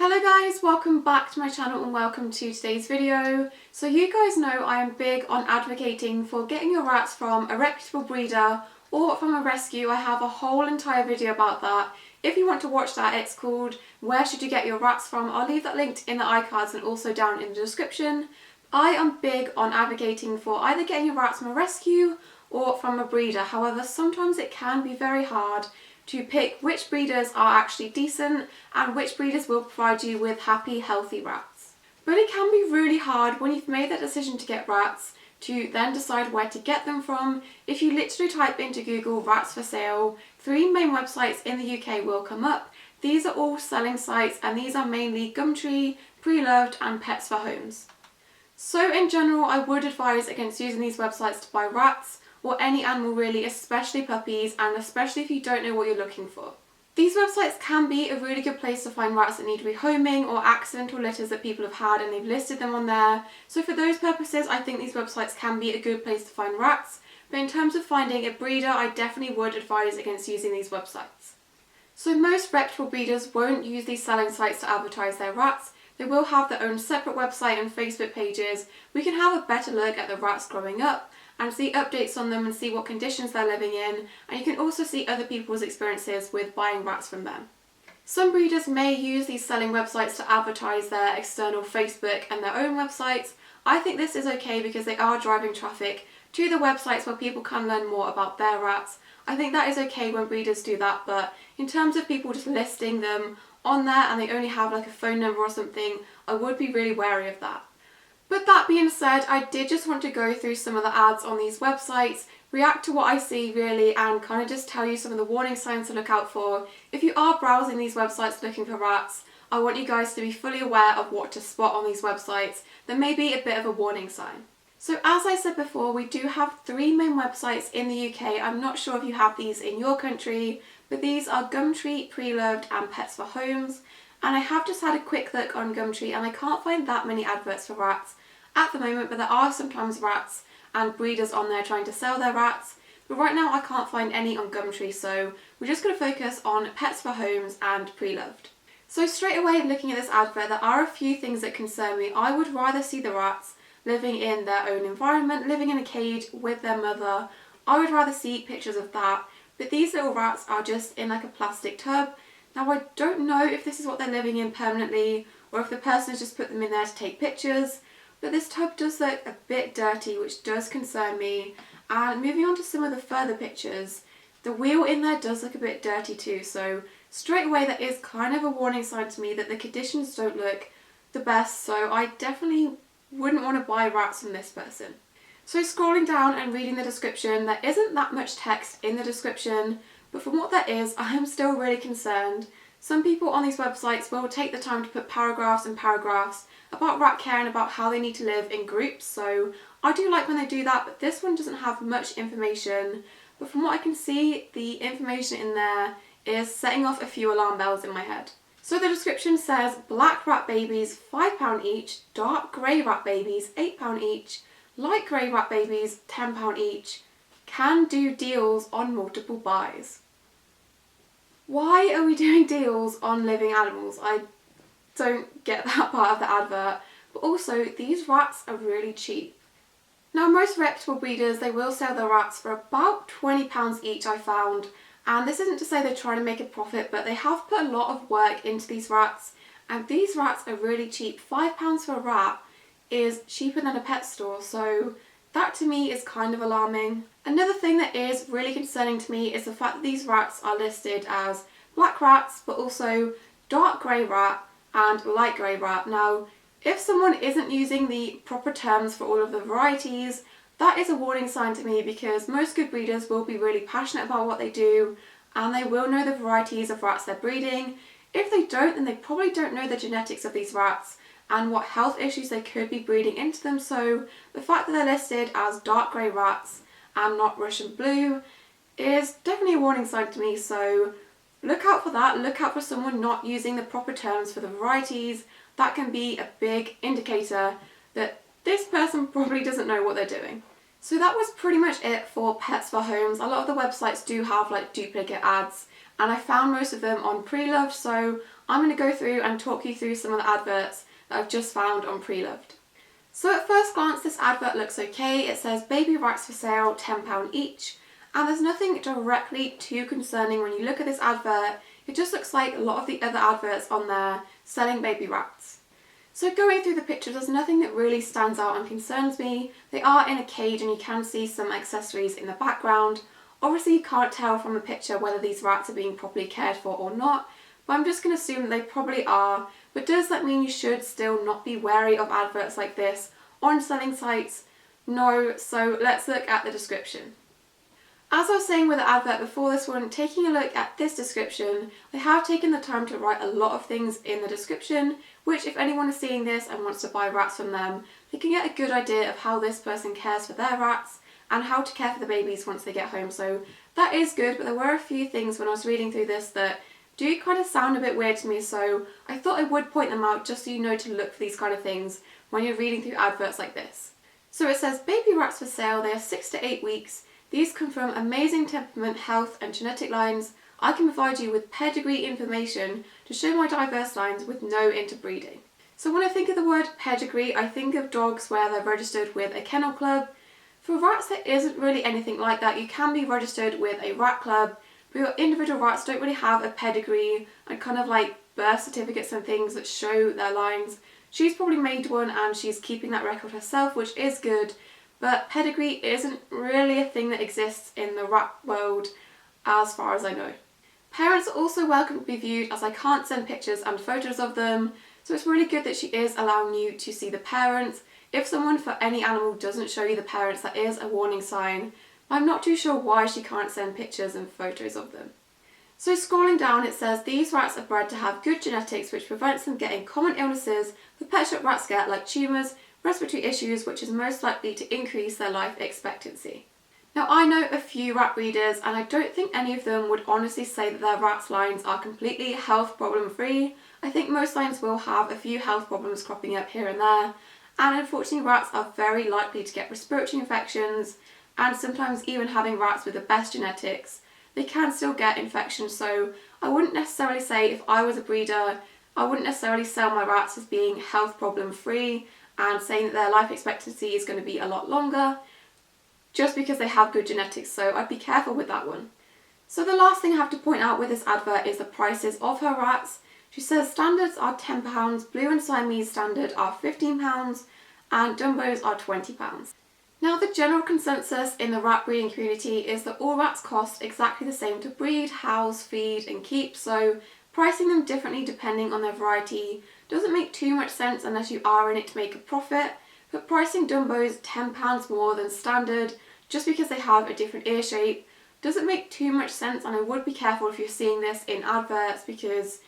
Hello guys, welcome back to my channel and welcome to today's video. So you guys know I am big on advocating for getting your rats from a reputable breeder or from a rescue. I have a whole entire video about that. If you want to watch that, it's called Where Should You Get Your Rats From? I'll leave that linked in the iCards and also down in the description. I am big on advocating for either getting your rats from a rescue or from a breeder. However, sometimes it can be very hard to pick which breeders are actually decent and which breeders will provide you with happy, healthy rats. But it can be really hard when you've made that decision to get rats to then decide where to get them from. If you literally type into Google rats for sale, 3 main websites in the UK will come up. These are all selling sites and these are mainly Gumtree, Preloved and Pets for Homes. So in general, I would advise against using these websites to buy rats or any animal really, especially puppies, and especially if you don't know what you're looking for. These websites can be a really good place to find rats that need rehoming or accidental litters that people have had and they've listed them on there. So for those purposes, I think these websites can be a good place to find rats. But in terms of finding a breeder, I definitely would advise against using these websites. So most reputable breeders won't use these selling sites to advertise their rats. They will have their own separate website and Facebook pages. We can have a better look at the rats growing up and see updates on them and see what conditions they're living in, and you can also see other people's experiences with buying rats from them. Some breeders may use these selling websites to advertise their external Facebook and their own websites. I think this is okay because they are driving traffic to the websites where people can learn more about their rats. I think that is okay when breeders do that, but in terms of people just listing them on there and they only have like a phone number or something, I would be really wary of that. But that being said, I did just want to go through some of the ads on these websites, react to what I see really, and kind of just tell you some of the warning signs to look out for. If you are browsing these websites looking for rats, I want you guys to be fully aware of what to spot on these websites. There may be a bit of a warning sign. So as I said before, we do have 3 main websites in the UK. I'm not sure if you have these in your country, but these are Gumtree, Preloved and Pets for Homes. And I have just had a quick look on Gumtree and I can't find that many adverts for rats at the moment, but there are sometimes rats and breeders on there trying to sell their rats. But right now I can't find any on Gumtree, so we're just going to focus on Pets for Homes and Preloved. So straight away looking at this advert, there are a few things that concern me. I would rather see the rats living in their own environment, living in a cage with their mother. I would rather see pictures of that, but these little rats are just in like a plastic tub. Now I don't know if this is what they're living in permanently or if the person has just put them in there to take pictures, but this tub does look a bit dirty, which does concern me. And moving on to some of the further pictures, the wheel in there does look a bit dirty too, so straight away that is kind of a warning sign to me that the conditions don't look the best, so I definitely wouldn't want to buy rats from this person. So scrolling down and reading the description, there isn't that much text in the description, but from what there is, I am still really concerned. Some people on these websites will take the time to put paragraphs and paragraphs about rat care and about how they need to live in groups, so I do like when they do that, but this one doesn't have much information. But from what I can see, the information in there is setting off a few alarm bells in my head. So the description says black rat babies £5 each, dark grey rat babies £8 each, light grey rat babies £10 each, can do deals on multiple buys. Why are we doing deals on living animals? I don't get that part of the advert, but also these rats are really cheap. Now most reputable breeders, they will sell their rats for about £20 each, I found, and this isn't to say they're trying to make a profit, but they have put a lot of work into these rats, and these rats are really cheap. £5 for a rat is cheaper than a pet store, so that to me is kind of alarming. Another thing that is really concerning to me is the fact that these rats are listed as black rats, but also dark grey rat and light grey rat. Now, if someone isn't using the proper terms for all of the varieties, that is a warning sign to me, because most good breeders will be really passionate about what they do and they will know the varieties of rats they're breeding. If they don't, then they probably don't know the genetics of these rats and what health issues they could be breeding into them. So the fact that they're listed as dark grey rats and not Russian blue is definitely a warning sign to me, so look out for that. Look out for someone not using the proper terms for the varieties. That can be a big indicator that this person probably doesn't know what they're doing. So that was pretty much it for Pets for Homes. A lot of the websites do have like duplicate ads, and I found most of them on Preloved, so I'm going to go through and talk you through some of the adverts that I've just found on Preloved. So at first glance this advert looks okay. It says baby rats for sale, £10 each, and there's nothing directly too concerning when you look at this advert. It just looks like a lot of the other adverts on there selling baby rats. So going through the pictures, there's nothing that really stands out and concerns me. They are in a cage and you can see some accessories in the background. Obviously you can't tell from the picture whether these rats are being properly cared for or not, but I'm just going to assume that they probably are. But does that mean you should still not be wary of adverts like this on selling sites? No, so let's look at the description. As I was saying with the advert before this one, taking a look at this description, they have taken the time to write a lot of things in the description, which if anyone is seeing this and wants to buy rats from them, they can get a good idea of how this person cares for their rats and how to care for the babies once they get home. So that is good, but there were a few things when I was reading through this that do kind of sound a bit weird to me, so I thought I would point them out just so you know to look for these kind of things when you're reading through adverts like this. So it says baby rats for sale, they are 6 to 8 weeks. These come from amazing temperament, health and genetic lines. I can provide you with pedigree information to show my diverse lines with no interbreeding. So when I think of the word pedigree, I think of dogs where they're registered with a kennel club. For rats there isn't really anything like that. You can be registered with a rat club, but your individual rats don't really have a pedigree and kind of like birth certificates and things that show their lines. She's probably made one and she's keeping that record herself, which is good. But pedigree isn't really a thing that exists in the rat world as far as I know. Parents are also welcome to be viewed, as I can't send pictures and photos of them, so it's really good that she is allowing you to see the parents. If someone for any animal doesn't show you the parents, that is a warning sign. I'm not too sure why she can't send pictures and photos of them. So scrolling down it says these rats are bred to have good genetics which prevents them getting common illnesses the pet shop rats get, like tumours, respiratory issues, which is most likely to increase their life expectancy. Now I know a few rat breeders and I don't think any of them would honestly say that their rats lines are completely health problem free. I think most lines will have a few health problems cropping up here and there, and unfortunately rats are very likely to get respiratory infections, and sometimes even having rats with the best genetics, they can still get infections. So I wouldn't necessarily say, if I was a breeder, I wouldn't necessarily sell my rats as being health problem free and saying that their life expectancy is going to be a lot longer just because they have good genetics, so I'd be careful with that one. So the last thing I have to point out with this advert is the prices of her rats. She says standards are £10, blue and Siamese standard are £15 and Dumbos are £20. Now the general consensus in the rat breeding community is that all rats cost exactly the same to breed, house, feed and keep, so pricing them differently depending on their variety doesn't make too much sense unless you are in it to make a profit, but pricing Dumbos £10 more than standard just because they have a different ear shape doesn't make too much sense, and I would be careful if you're seeing this in adverts because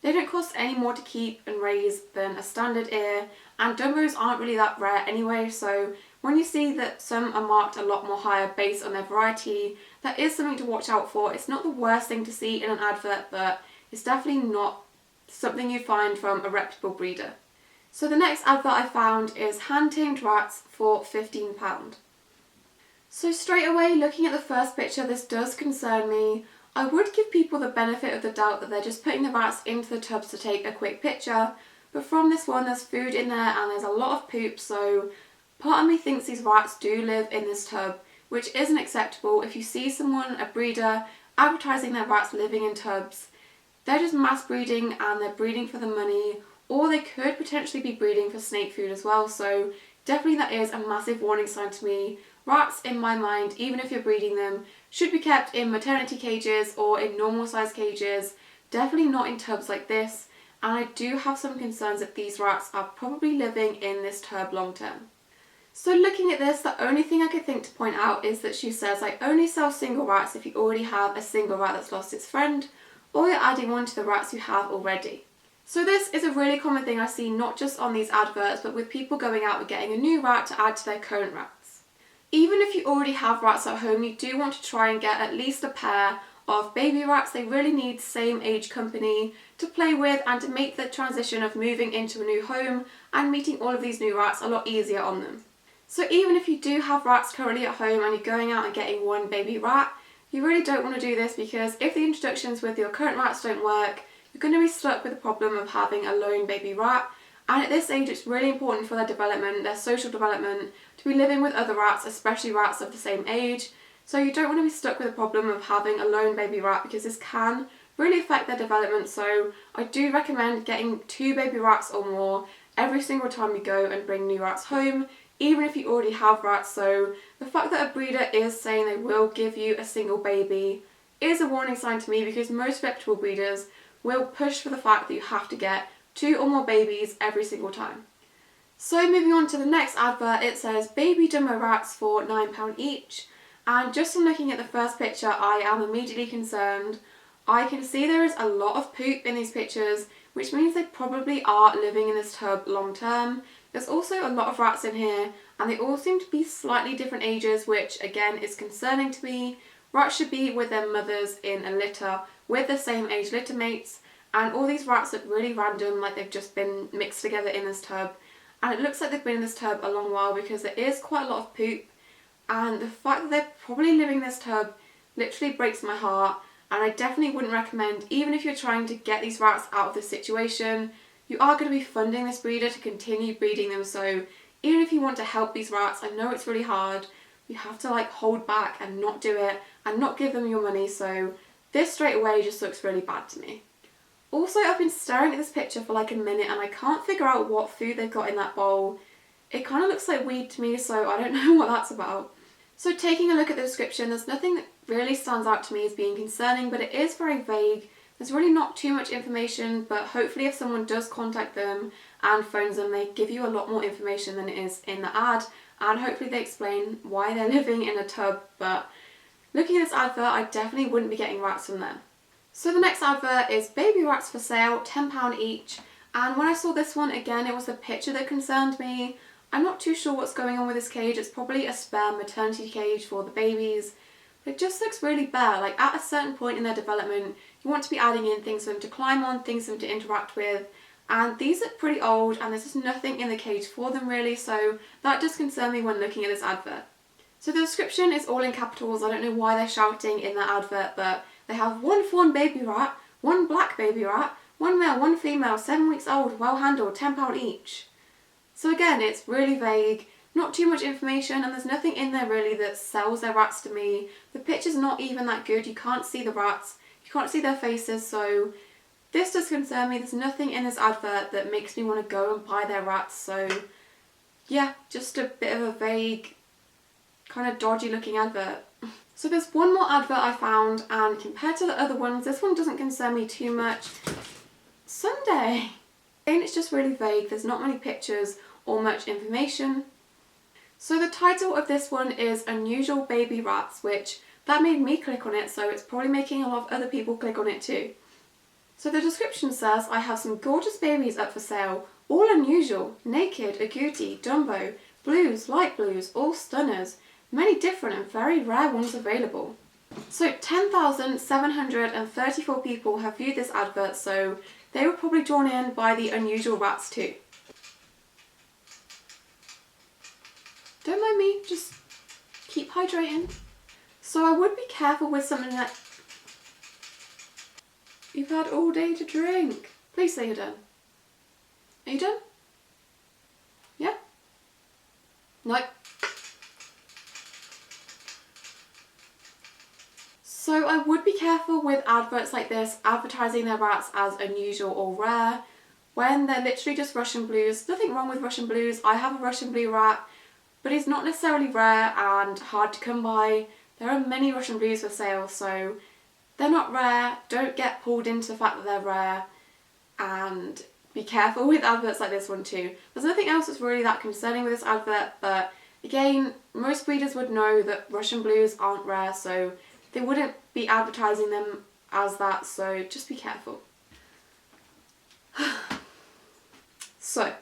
they don't cost any more to keep and raise than a standard ear, and Dumbos aren't really that rare anyway, so when you see that some are marked a lot more higher based on their variety, that is something to watch out for. It's not the worst thing to see in an advert, but it's definitely not something you find from a reputable breeder. So the next advert I found is hand-tamed rats for £15. So straight away, looking at the first picture, this does concern me. I would give people the benefit of the doubt that they're just putting the rats into the tubs to take a quick picture, but from this one there's food in there and there's a lot of poop, so part of me thinks these rats do live in this tub, which isn't acceptable. If you see someone, a breeder, advertising their rats living in tubs, they're just mass breeding and they're breeding for the money, or they could potentially be breeding for snake food as well, so definitely that is a massive warning sign to me. Rats, in my mind, even if you're breeding them, should be kept in maternity cages or in normal size cages, definitely not in tubs like this, and I do have some concerns that these rats are probably living in this tub long term. So looking at this, the only thing I could think to point out is that she says I only sell single rats if you already have a single rat that's lost its friend, or you're adding one to the rats you have already. So this is a really common thing I see not just on these adverts, but with people going out and getting a new rat to add to their current rats. Even if you already have rats at home, you do want to try and get at least a pair of baby rats. They really need same age company to play with and to make the transition of moving into a new home and meeting all of these new rats a lot easier on them. So even if you do have rats currently at home and you're going out and getting one baby rat, you really don't want to do this, because if the introductions with your current rats don't work, you're going to be stuck with the problem of having a lone baby rat. And at this age, it's really important for their development, their social development, to be living with other rats, especially rats of the same age. So you don't want to be stuck with the problem of having a lone baby rat, because this can really affect their development. So I do recommend getting 2 baby rats or more every single time you go and bring new rats home, even if you already have rats. So the fact that a breeder is saying they will give you a single baby is a warning sign to me, because most reputable breeders will push for the fact that you have to get 2 or more babies every single time. So moving on to the next advert, it says baby Dumbo rats for £9 each. And just from looking at the first picture, I am immediately concerned. I can see there is a lot of poop in these pictures, which means they probably are living in this tub long term. There's also a lot of rats in here, and they all seem to be slightly different ages, which again is concerning to me. Rats should be with their mothers in a litter with the same age litter mates, and all these rats look really random, like they've just been mixed together in this tub. And it looks like they've been in this tub a long while, because there is quite a lot of poop, and the fact that they're probably living in this tub literally breaks my heart. And I definitely wouldn't recommend, even if you're trying to get these rats out of this situation, you are going to be funding this breeder to continue breeding them. So even if you want to help these rats, I know it's really hard, you have to like hold back and not do it and not give them your money. So this straight away just looks really bad to me. Also, I've been staring at this picture for like a minute and I can't figure out what food they've got in that bowl. It kind of looks like weed to me, so I don't know what that's about. So taking a look at the description, there's nothing that really stands out to me as being concerning, but it is very vague. There's really not too much information, but hopefully if someone does contact them and phones them, they give you a lot more information than it is in the ad, and hopefully they explain why they're living in a tub. But looking at this advert, I definitely wouldn't be getting rats from them. So the next advert is baby rats for sale, £10 each, and when I saw this one, again, it was the picture that concerned me. I'm not too sure what's going on with this cage. It's probably a spare maternity cage for the babies, but it just looks really bare. Like at a certain point in their development, you want to be adding in things for them to climb on, things for them to interact with, and these look pretty old and there's just nothing in the cage for them really, so that does concern me when looking at this advert. So the description is all in capitals. I don't know why they're shouting in that advert, but they have 1 fawn baby rat, 1 black baby rat, 1 male, 1 female, 7 weeks old, well handled, £10 each. So again, it's really vague, not too much information, and there's nothing in there really that sells their rats to me. The picture's not even that good. You can't see the rats, you can't see their faces, so this does concern me. There's nothing in this advert that makes me want to go and buy their rats, so yeah, just a bit of a vague, kind of dodgy looking advert. So there's one more advert I found, and compared to the other ones, this one doesn't concern me too much. Sunday! And it's just really vague. There's not many pictures or much information. So the title of this one is Unusual Baby Rats, which that made me click on it, so it's probably making a lot of other people click on it too. So the description says, I have some gorgeous babies up for sale, all unusual, naked, agouti, Dumbo, blues, light blues, all stunners, many different and very rare ones available. So 10,734 people have viewed this advert, so they were probably drawn in by the unusual rats too. Don't mind me, just keep hydrating. So I would be careful with something that you've had all day to drink. Please say you're done. Are you done? Yeah? Nope. So I would be careful with adverts like this advertising their rats as unusual or rare when they're literally just Russian blues. Nothing wrong with Russian blues. I have a Russian blue rat, but he's not necessarily rare and hard to come by. There are many Russian blues for sale, so they're not rare. Don't get pulled into the fact that they're rare, and be careful with adverts like this one too. There's nothing else that's really that concerning with this advert, but again, most breeders would know that Russian blues aren't rare, so they wouldn't be advertising them as that, so just be careful. So,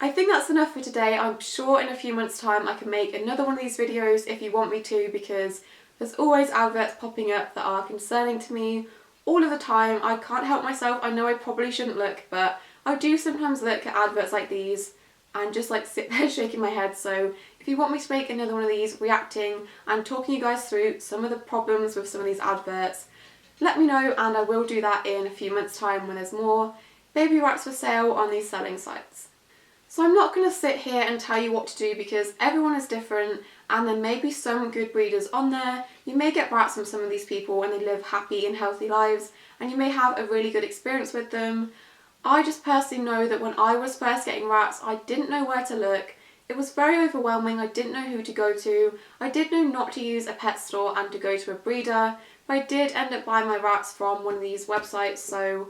I think that's enough for today. I'm sure in a few months' time I can make another one of these videos if you want me to, because there's always adverts popping up that are concerning to me all of the time. I can't help myself. I know I probably shouldn't look, but I do sometimes look at adverts like these and just like sit there shaking my head. So if you want me to make another one of these reacting and talking you guys through some of the problems with some of these adverts, let me know and I will do that in a few months' time when there's more baby rats for sale on these selling sites. So I'm not going to sit here and tell you what to do because everyone is different and there may be some good breeders on there. You may get rats from some of these people and they live happy and healthy lives and you may have a really good experience with them. I just personally know that when I was first getting rats, I didn't know where to look. It was very overwhelming. I didn't know who to go to. I did know not to use a pet store and to go to a breeder, but I did end up buying my rats from one of these websites, so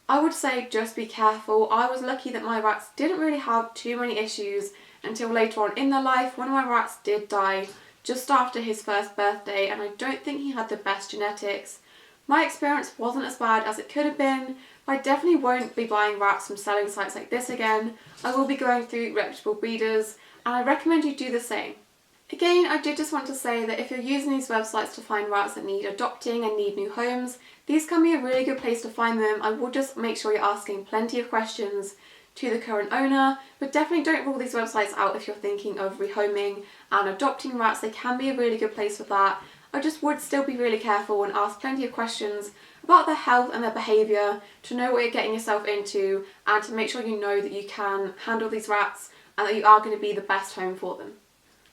I would say just be careful. I was lucky that my rats didn't really have too many issues until later on in their life. One of my rats did die just after his first birthday and I don't think he had the best genetics. My experience wasn't as bad as it could have been, but I definitely won't be buying rats from selling sites like this again. I will be going through reputable breeders and I recommend you do the same. Again, I did just want to say that if you're using these websites to find rats that need adopting and need new homes, these can be a really good place to find them. I would just make sure you're asking plenty of questions to the current owner, but definitely don't rule these websites out if you're thinking of rehoming and adopting rats. They can be a really good place for that. I just would still be really careful and ask plenty of questions about their health and their behaviour to know what you're getting yourself into and to make sure you know that you can handle these rats and that you are going to be the best home for them.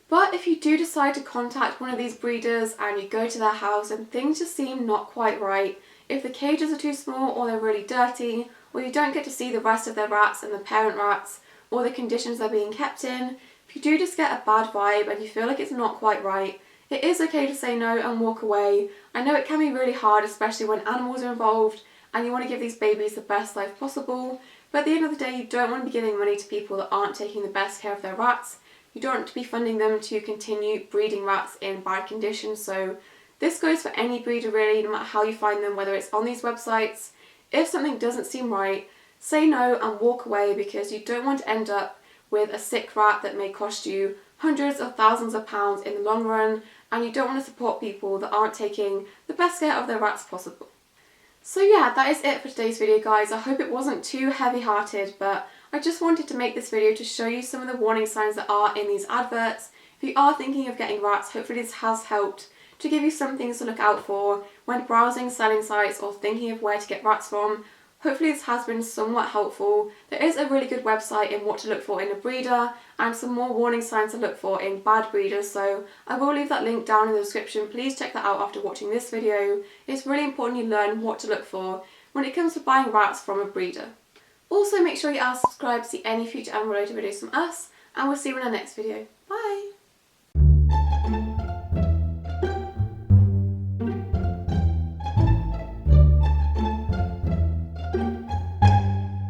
But if you do decide to contact one of these breeders and you go to their house and things just seem not quite right, if the cages are too small or they're really dirty, or you don't get to see the rest of their rats and the parent rats, or the conditions they're being kept in, if you do just get a bad vibe and you feel like it's not quite right, it is okay to say no and walk away. I know it can be really hard, especially when animals are involved and you want to give these babies the best life possible, but at the end of the day you don't want to be giving money to people that aren't taking the best care of their rats. You don't want to be funding them to continue breeding rats in bad conditions, so this goes for any breeder really, no matter how you find them, whether it's on these websites. If something doesn't seem right, say no and walk away because you don't want to end up with a sick rat that may cost you hundreds of thousands of pounds in the long run, and you don't want to support people that aren't taking the best care of their rats possible. So yeah, that is it for today's video guys. I hope it wasn't too heavy-hearted, but I just wanted to make this video to show you some of the warning signs that are in these adverts. If you are thinking of getting rats, hopefully this has helped to give you some things to look out for when browsing selling sites or thinking of where to get rats from. Hopefully this has been somewhat helpful. There is a really good website in what to look for in a breeder and some more warning signs to look for in bad breeders, so I will leave that link down in the description. Please check that out after watching this video. It's really important you learn what to look for when it comes to buying rats from a breeder. Also make sure you are subscribed to see any future animal related videos from us, and we'll see you in our next video. Bye!